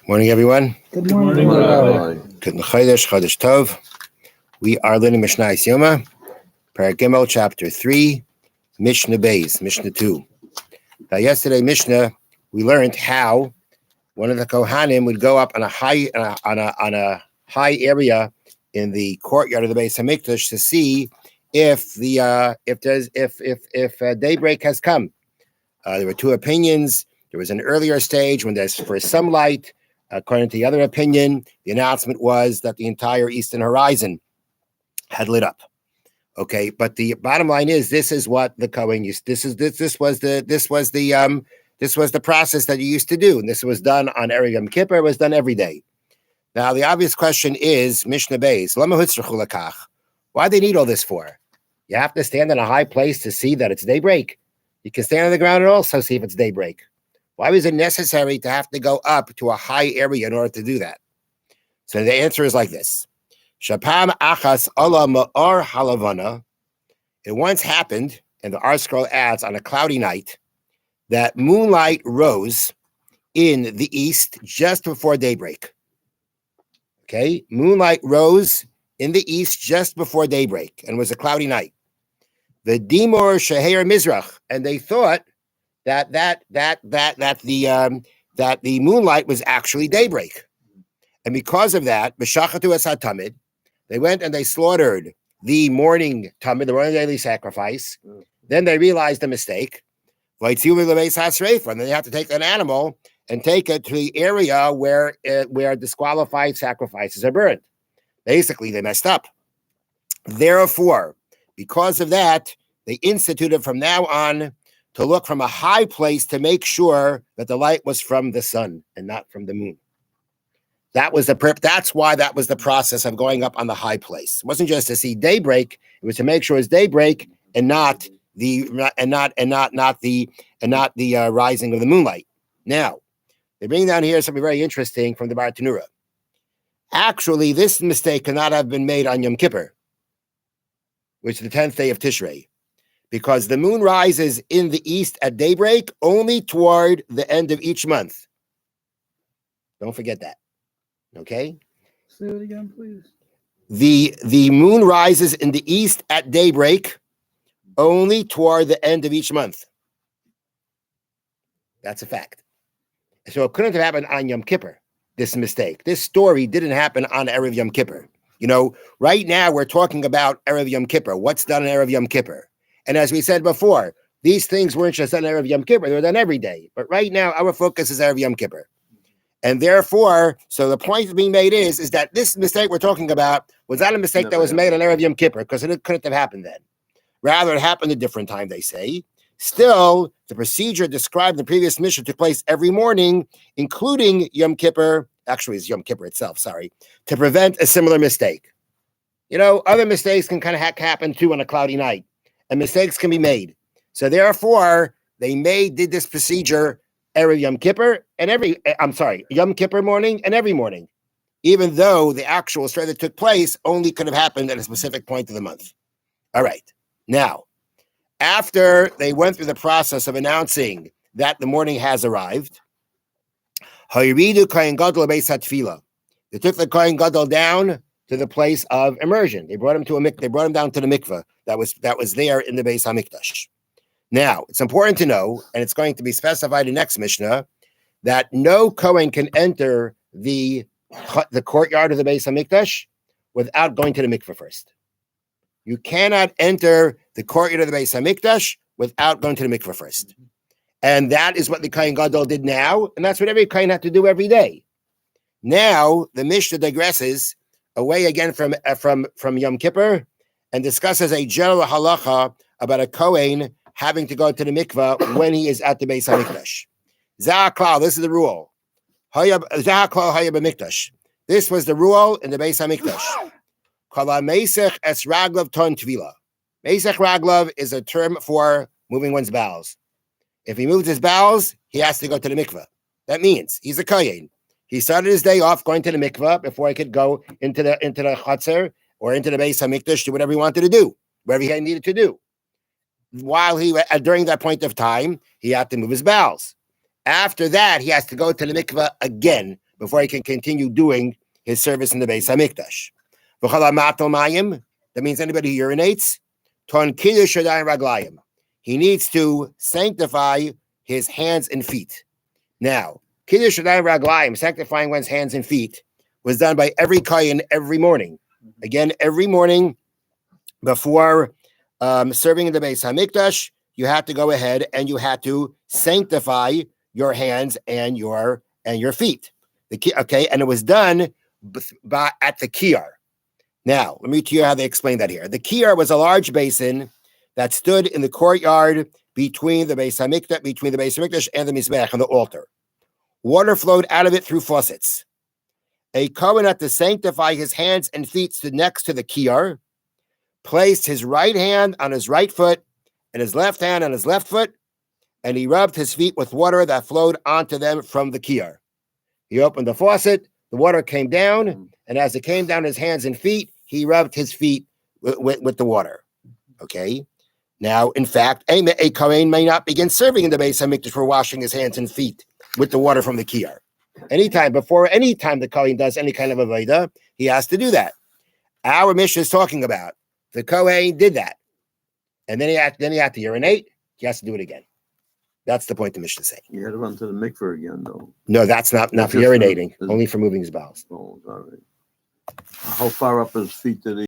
Morning, everyone. Good morning, Rabbi. Good Chodesh Tov. We are learning Mishna Yoma, Perek Gimel, Chapter 3, Mishna Beis, Mishna 2. Now, yesterday, Mishna, we learned how one of the Kohanim would go up on a high area in the courtyard of the Beis Hamikdash to see if daybreak has come. There were two opinions. There was an earlier stage when there's for some light. According to the other opinion, the announcement was that the entire eastern horizon had lit up. Okay, but the bottom line is this is what the Kohen used. This was the process that you used to do, and this was done on Erev Yom Kippur. It was done every day. Now the obvious question is Mishna Beis, Lama hutzrichu lakach? Why do they need all this for? You have to stand in a high place to see that it's daybreak. You can stand on the ground and also see if it's daybreak. Why was it necessary to have to go up to a high area in order to do that? So the answer is like this. Shapam achas ala ma'ar halavana. It once happened, and the art scroll adds, on a cloudy night, that moonlight rose in the east just before daybreak. Okay? Moonlight rose in the east just before daybreak, and it was a cloudy night. The Dimor Sheher Mizrach, and they thought that the moonlight was actually daybreak, and because of that, b'shachatu es hatamid, they went and they slaughtered the morning tamid, the morning daily sacrifice. Then they realized the mistake. And then they have to take an animal and take it to the area where disqualified sacrifices are burned. Basically, they messed up. Therefore, because of that, they instituted from now on to look from a high place to make sure that the light was from the sun and not from the moon. That was that's why that was the process of going up on the high place. It wasn't just to see daybreak; it was to make sure it's daybreak and not the rising of the moonlight. Now, they bring down here something very interesting from the Bar Tanura. Actually, this mistake cannot have been made on Yom Kippur, which is the 10th day of Tishrei, because the moon rises in the east at daybreak only toward the end of each month. Don't forget that. Okay? Say it again, please. The moon rises in the east at daybreak only toward the end of each month. That's a fact. So it couldn't have happened on Yom Kippur, this mistake. This story didn't happen on Erev Yom Kippur. You know, right now we're talking about Erev Yom Kippur. What's done on Erev Yom Kippur? And as we said before, these things weren't just done on Erev Yom Kippur. They were done every day. But right now, our focus is Erev Yom Kippur. And therefore, so the point being made is that this mistake we're talking about was not a mistake that was made on Erev Yom Kippur, because it couldn't have happened then. Rather, it happened a different time, they say. Still, the procedure described in the previous Mishnah took place every morning, including Yom Kippur. Actually, it's Yom Kippur itself, to prevent a similar mistake. You know, other mistakes can kind of happen too on a cloudy night, and mistakes can be made. So therefore, they did this procedure every Yom Kippur and Yom Kippur morning and every morning, even though the actual story that took place only could have happened at a specific point of the month. All right. Now, after they went through the process of announcing that the morning has arrived, they took the Kohen Gadol down to the place of immersion. They brought him down to the mikveh that was there in the Beis Hamikdash. Now, it's important to know, and it's going to be specified in next Mishnah, that no Kohen can enter the courtyard of the Beis Hamikdash without going to the mikveh first. You cannot enter the courtyard of the Beis Hamikdash without going to the mikveh first. And that is what the Kohen Gadol did now, and that's what every Kohen had to do every day. Now, the Mishnah digresses away again from Yom Kippur and discusses a general halacha about a Kohen having to go to the mikveh when he is at the Beis Hamikdash. Za'aklal, this is the rule. Za'aklal haya b'mikdash. This was the rule in the Beis Hamikdash. Kala meisech es raglav ton tvila. Meisech raglav is a term for moving one's bowels. If he moves his bowels, he has to go to the mikveh. That means he's a kohen. He started his day off going to the mikveh before he could go into the chatzar or into the Beis Hamikdash, do whatever he wanted to do, whatever he needed to do. While during that point of time, he had to move his bowels. After that, he has to go to the mikveh again before he can continue doing his service in the Beis Hamikdash. That means anybody who urinates, he needs to sanctify his hands and feet. Now, Kiddush Yadayim Raglayim, sanctifying one's hands and feet, was done by every kohen every morning. Again, every morning before serving in the Beis Hamikdash, you had to go ahead and you had to sanctify your hands and your feet. And it was done at the kiyar. Now, let me tell you how they explain that here. The kiyar was a large basin that stood in the courtyard between the Beis Hamikdash and the Mizbech and the altar. Water flowed out of it through faucets. A kohen had to sanctify his hands and feet stood next to the kiyar, placed his right hand on his right foot and his left hand on his left foot, and he rubbed his feet with water that flowed onto them from the kiyar. He opened the faucet, the water came down, and as it came down his hands and feet, he rubbed his feet with the water. Okay? Now, in fact, a kohen may not begin serving in the Beis Hamikdash for washing his hands and feet with the water from the kiyar. Before any time the kohen does any kind of avodah, he has to do that. Our Mishna is talking about the kohen did that, and then he had to urinate. He has to do it again. That's the point the Mishna is saying. You had to run to the mikveh again, though. No, that's not for urinating. Only for moving his bowels. Oh, all right. How far up his feet did he?